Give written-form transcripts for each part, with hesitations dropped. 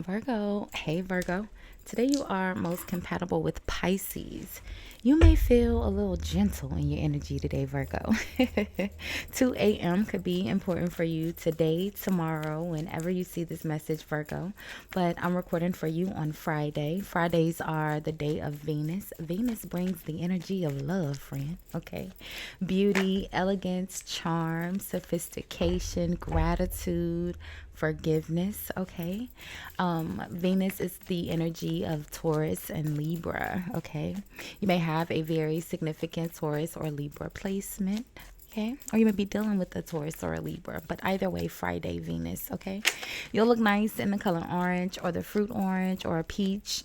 Virgo, hey Virgo. Today you are most compatible with Pisces. You may feel a little gentle in your energy today, Virgo. 2 a.m. could be important for you today, tomorrow, whenever you see this message, Virgo. But I'm recording for you on Friday. Fridays are the day of Venus. Venus brings the energy of love, friend. Okay. Beauty, elegance, charm, sophistication, gratitude, forgiveness. Okay. Venus is the energy of Taurus and Libra. Okay. You may have a very significant Taurus or Libra placement. Okay. Or you may be dealing with a Taurus or a Libra. But either way, Friday, Venus. Okay. You'll look nice in the color orange or the fruit orange or a peach.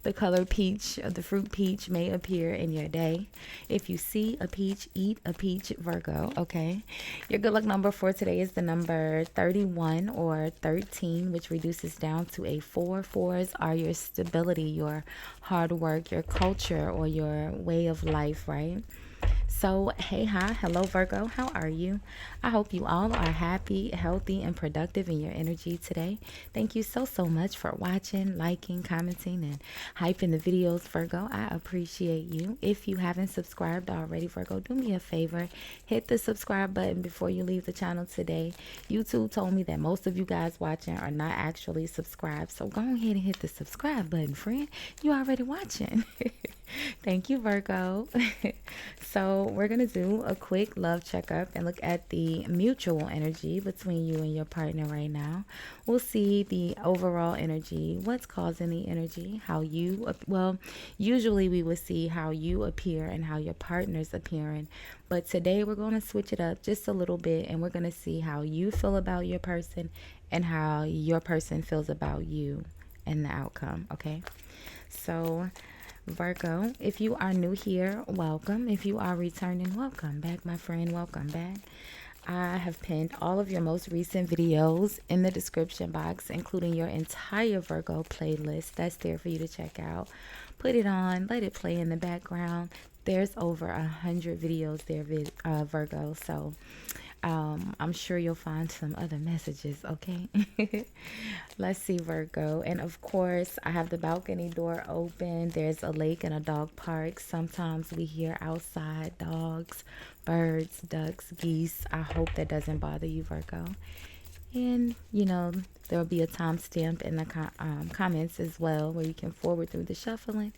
The color peach or the fruit peach may appear in your day. If you see a peach, eat a peach, Virgo. Okay. Your good luck number for today is the number 31 or 13, which reduces down to a 4. Fours are your stability, your hard work, your culture, or your way of life, right? So, hey, hi, hello, Virgo. How are you? I hope you all are happy, healthy, and productive in your energy today. Thank you so much for watching, liking, commenting, and hyping the videos, Virgo. I appreciate you. If you haven't subscribed already, Virgo, do me a favor. Hit the subscribe button before you leave the channel today. YouTube told me that most of you guys watching are not actually subscribed. So go ahead and hit the subscribe button, friend. You already watching. Thank you, Virgo. So we're going to do a quick love checkup and look at the mutual energy between you and your partner right now. We'll see the overall energy, what's causing the energy, how you, well, usually we would see how you appear and how your partner's appearing. But today we're going to switch it up just a little bit and we're going to see how you feel about your person and how your person feels about you and the outcome, okay? So Virgo, if you are new here, welcome. If you are returning, welcome back, my friend. Welcome back. I have pinned all of your most recent videos in the description box, including your entire Virgo playlist. That's there for you to check out. Put it on, let it play in the background. There's over 100 videos there, Virgo. So I'm sure you'll find some other messages, okay? Let's see, Virgo. And of course, I have the balcony door open. There's a lake and a dog park. Sometimes we hear outside dogs, birds, ducks, geese. I hope that doesn't bother you, Virgo. And, you know, there will be a timestamp in the comments as well where you can forward through the shuffling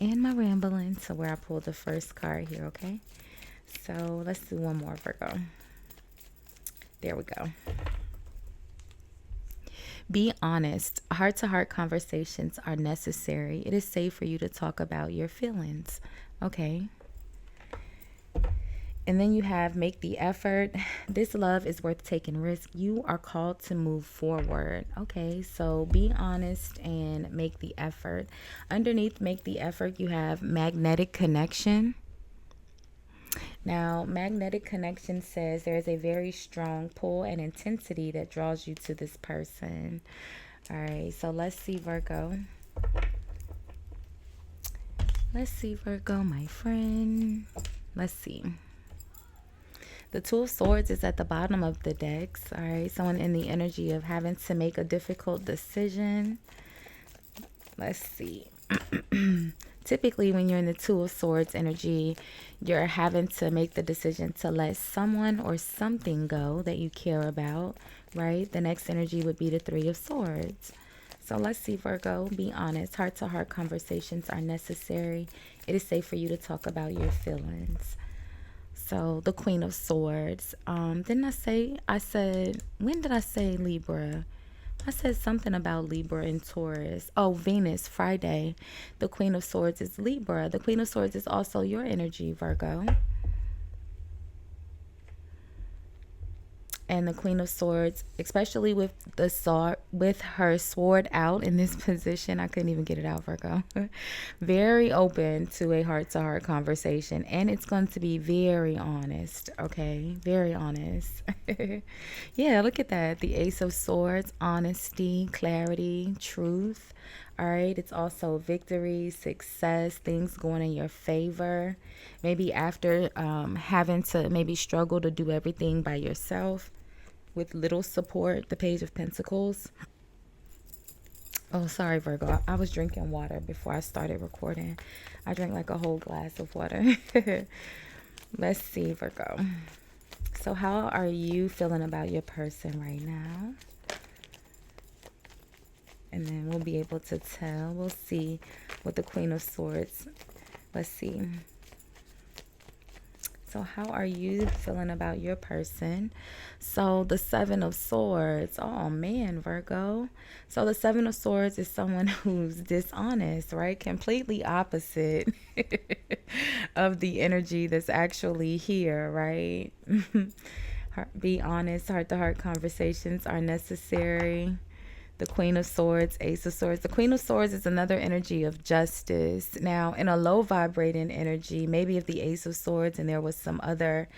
and my rambling to where I pull the first card here, okay? So let's do one more, Virgo. There we go. Be honest. Heart to heart conversations are necessary. It is safe for you to talk about your feelings. Okay. And then you have make the effort. This love is worth taking risk. You are called to move forward. Okay. So be honest and make the effort. Underneath make the effort, you have magnetic connection. Now, magnetic connection says there is a very strong pull and intensity that draws you to this person. All right, so let's see, Virgo. Let's see, Virgo, my friend. Let's see. The Two of Swords is at the bottom of the decks. All right, someone in the energy of having to make a difficult decision. Let's see. Typically, when you're in the Two of Swords energy, you're having to make the decision to let someone or something go that you care about, right? The next energy would be the Three of Swords. So let's see, Virgo, be honest. Heart-to-heart conversations are necessary. It is safe for you to talk about your feelings. So the Queen of Swords. Didn't I said, when did I say Libra? I said something about Libra and Taurus. Oh, Venus, Friday. The Queen of Swords is Libra. The Queen of Swords is also your energy, Virgo. And the Queen of Swords, especially with the sword, with her sword out in this position, I couldn't even get it out, Virgo. Very open to a heart-to-heart conversation, and it's going to be very honest, okay? Very honest. Yeah, look at that. The Ace of Swords, honesty, clarity, truth. All right, it's also victory, success, things going in your favor. Maybe after having to maybe struggle to do everything by yourself with little support, the Page of Pentacles. Oh, sorry, Virgo. I was drinking water before I started recording. I drank like a whole glass of water. Let's see, Virgo. So, how are you feeling about your person right now? And then we'll be able to tell. We'll see with the Queen of Swords. Let's see. So, how are you feeling about your person? So, the Seven of Swords. Oh, man, Virgo. So, the Seven of Swords is someone who's dishonest, right? Completely opposite of the energy that's actually here, right? Be honest, heart to heart conversations are necessary. The Queen of Swords, Ace of Swords. The Queen of Swords is another energy of justice. Now, in a low vibrating energy, maybe if the Ace of Swords and there was some other,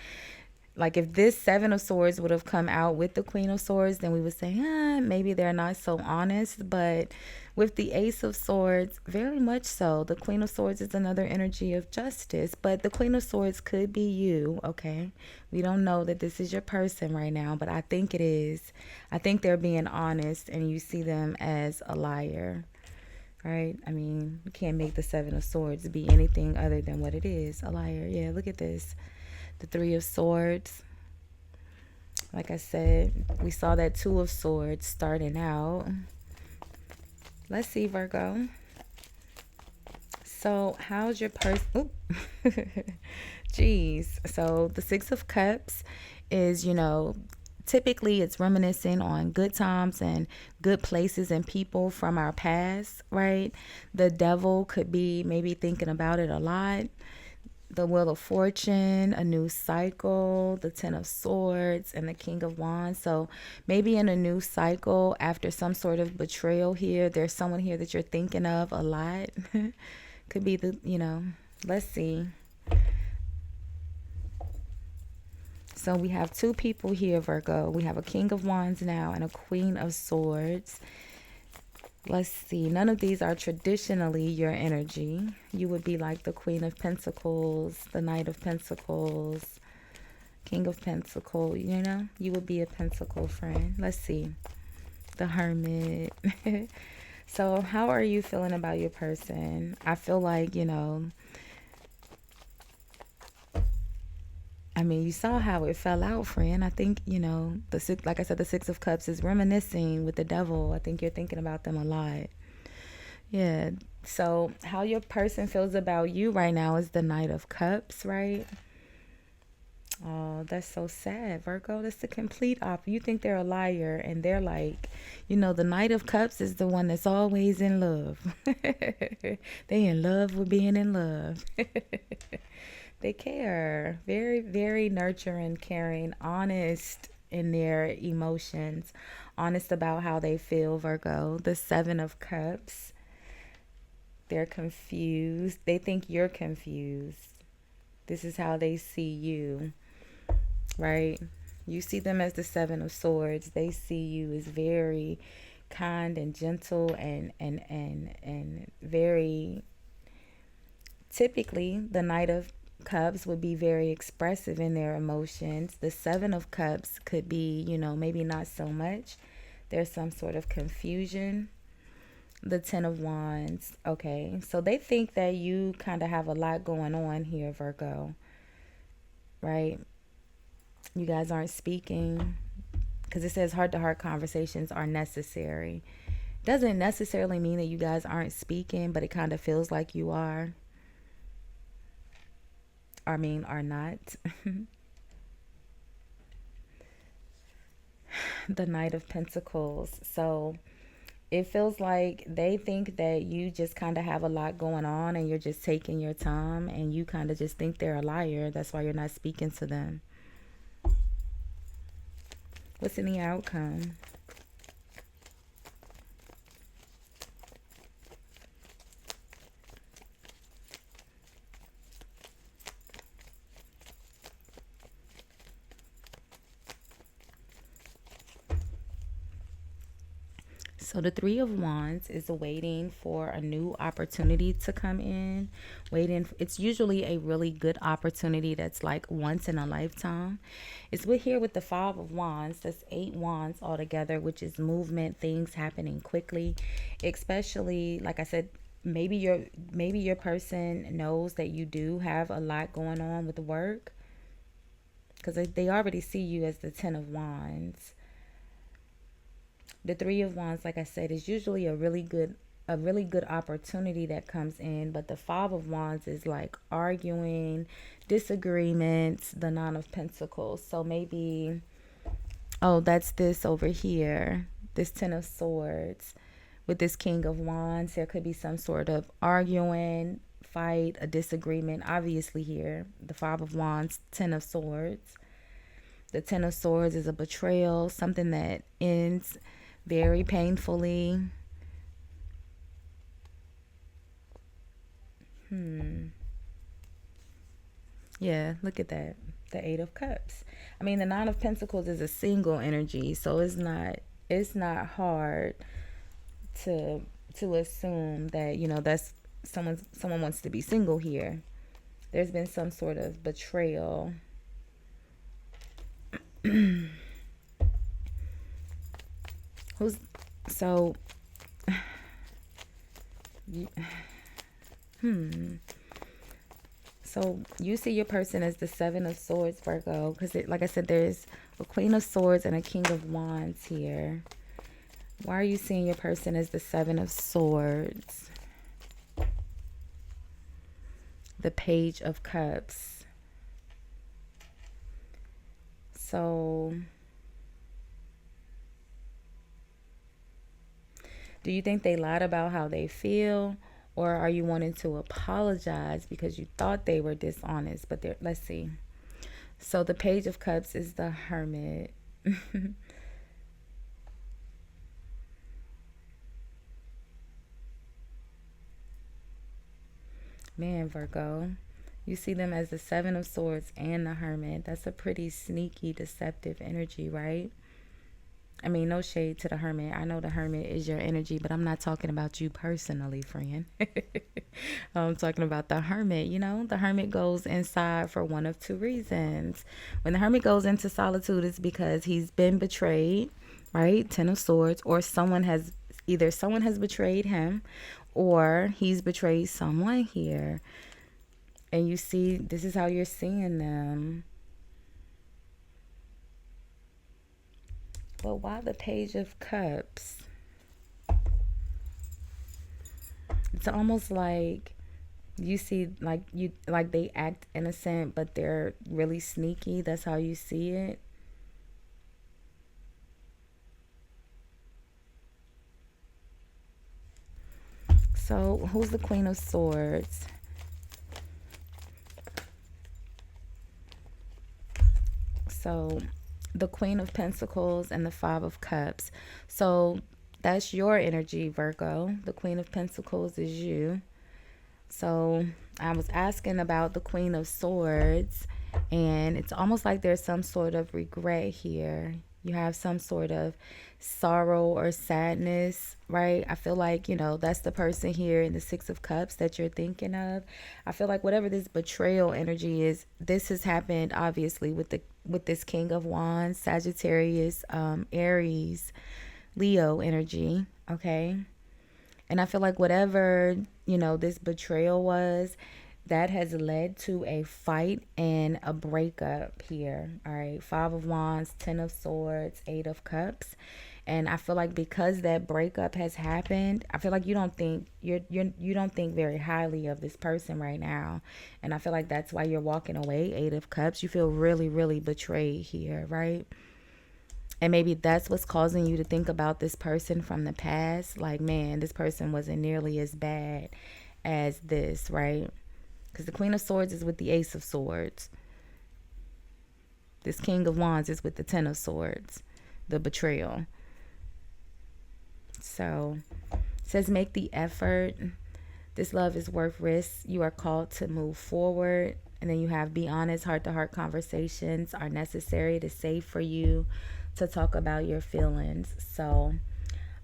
like if this Seven of Swords would have come out with the Queen of Swords, then we would say, maybe they're not so honest. But with the Ace of Swords, very much so. The Queen of Swords is another energy of justice, but the Queen of Swords could be you, okay? We don't know that this is your person right now, but I think it is. I think they're being honest and you see them as a liar, right? I mean, you can't make the Seven of Swords be anything other than what it is, a liar. Yeah, look at this. The Three of Swords. Like I said, we saw that Two of Swords starting out. Let's see, Virgo. So, how's your person? Jeez. So, the Six of Cups is, typically it's reminiscing on good times and good places and people from our past, right? The Devil could be maybe thinking about it a lot. The Wheel of Fortune, a new cycle, the Ten of Swords, and the King of Wands. So maybe in a new cycle, after some sort of betrayal here, there's someone here that you're thinking of a lot. Could be let's see. So we have two people here, Virgo. We have a King of Wands now and a Queen of Swords. Let's see. None of these are traditionally your energy. You would be like the Queen of Pentacles, the Knight of Pentacles, King of Pentacles. You would be a Pentacle friend. Let's see. The Hermit. So how are you feeling about your person? I feel like, I mean, you saw how it fell out, friend. I think, like I said, the Six of Cups is reminiscing with the Devil. I think you're thinking about them a lot. Yeah. So how your person feels about you right now is the Knight of Cups, right? Oh, that's so sad, Virgo. That's the complete opposite. You think they're a liar, and they're like, the Knight of Cups is the one that's always in love. They in love with being in love. They care. Very, very nurturing, caring, honest in their emotions, honest about how they feel, Virgo. The Seven of Cups. They're confused. They think you're confused. This is how they see you, right? You see them as the Seven of Swords. They see you as very kind and gentle and very, typically the Knight of Cups would be very expressive in their emotions. The Seven of Cups could be, maybe not so much. There's some sort of confusion. The Ten of Wands. Okay, so they think that you kind of have a lot going on here, Virgo, right? You guys aren't speaking because it says heart-to-heart conversations are necessary. Doesn't necessarily mean that you guys aren't speaking, but it kind of feels like you are. I mean, are not. The Knight of Pentacles. So it feels like they think that you just kind of have a lot going on and you're just taking your time and you kind of just think they're a liar. That's why you're not speaking to them. What's in the outcome? So the Three of Wands is waiting for a new opportunity to come in. It's usually a really good opportunity that's like once in a lifetime. It's with here with the Five of Wands. That's 8 wands altogether, which is movement, things happening quickly. Especially, like I said, maybe your person knows that you do have a lot going on with work, because they already see you as the Ten of Wands. The Three of Wands, like I said, is usually a really good opportunity that comes in, but the Five of Wands is like arguing, disagreements, the Nine of Pentacles. So maybe, oh, that's this over here, this Ten of Swords with this King of Wands. There could be some sort of arguing, fight, a disagreement. Obviously here, the Five of Wands, Ten of Swords. The Ten of Swords is a betrayal, something that ends very painfully. Yeah, look at that. The Eight of Cups. I mean, the Nine of Pentacles is a single energy, so it's not hard to assume that, that's someone wants to be single here. There's been some sort of betrayal. Who's so you- so you see your person as the Seven of Swords, Virgo, because like I said, there's a Queen of Swords and a King of Wands here. Why are you seeing your person as the Seven of Swords? The Page of Cups. So do you think they lied about how they feel? Or are you wanting to apologize because you thought they were dishonest? But let's see. So the Page of Cups is the Hermit. Man, Virgo, you see them as the Seven of Swords and the Hermit. That's a pretty sneaky, deceptive energy, right? I mean, no shade to the Hermit. I know the Hermit is your energy, but I'm not talking about you personally, friend. I'm talking about the Hermit. The Hermit goes inside for one of two reasons. When the Hermit goes into solitude, it's because he's been betrayed, right? Ten of Swords, or either someone has betrayed him, or he's betrayed someone here. And you see, this is how you're seeing them. But why the Page of Cups? It's almost like you see, like they act innocent, but they're really sneaky. That's how you see it. So who's the Queen of Swords? So the Queen of Pentacles and the Five of Cups. So that's your energy, Virgo. The Queen of Pentacles is you. So I was asking about the Queen of Swords, and it's almost like there's some sort of regret here. You have some sort of sorrow or sadness, right? I feel like, that's the person here in the Six of Cups that you're thinking of. I feel like whatever this betrayal energy is, this has happened obviously with this King of Wands, Sagittarius, Aries, Leo energy, okay? And I feel like whatever, this betrayal was, that has led to a fight and a breakup here. All right. Five of Wands, Ten of Swords, Eight of Cups. And I feel like because that breakup has happened, I feel like you don't think you don't think very highly of this person right now. And I feel like that's why you're walking away. Eight of Cups. You feel really, really betrayed here, right? And maybe that's what's causing you to think about this person from the past. Like, man, this person wasn't nearly as bad as this, right? Because the Queen of Swords is with the Ace of Swords. This King of Wands is with the Ten of Swords, the betrayal. So it says make the effort. This love is worth risk. You are called to move forward. And then you have be honest, heart-to-heart conversations are necessary to safe for you to talk about your feelings. So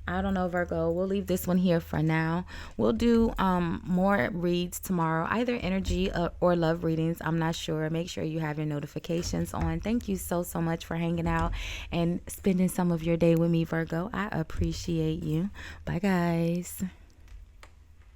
I don't know, Virgo. We'll leave this one here for now. We'll do more reads tomorrow, either energy or love readings. I'm not sure. Make sure you have your notifications on. Thank you so, so much for hanging out and spending some of your day with me, Virgo. I appreciate you. Bye, guys.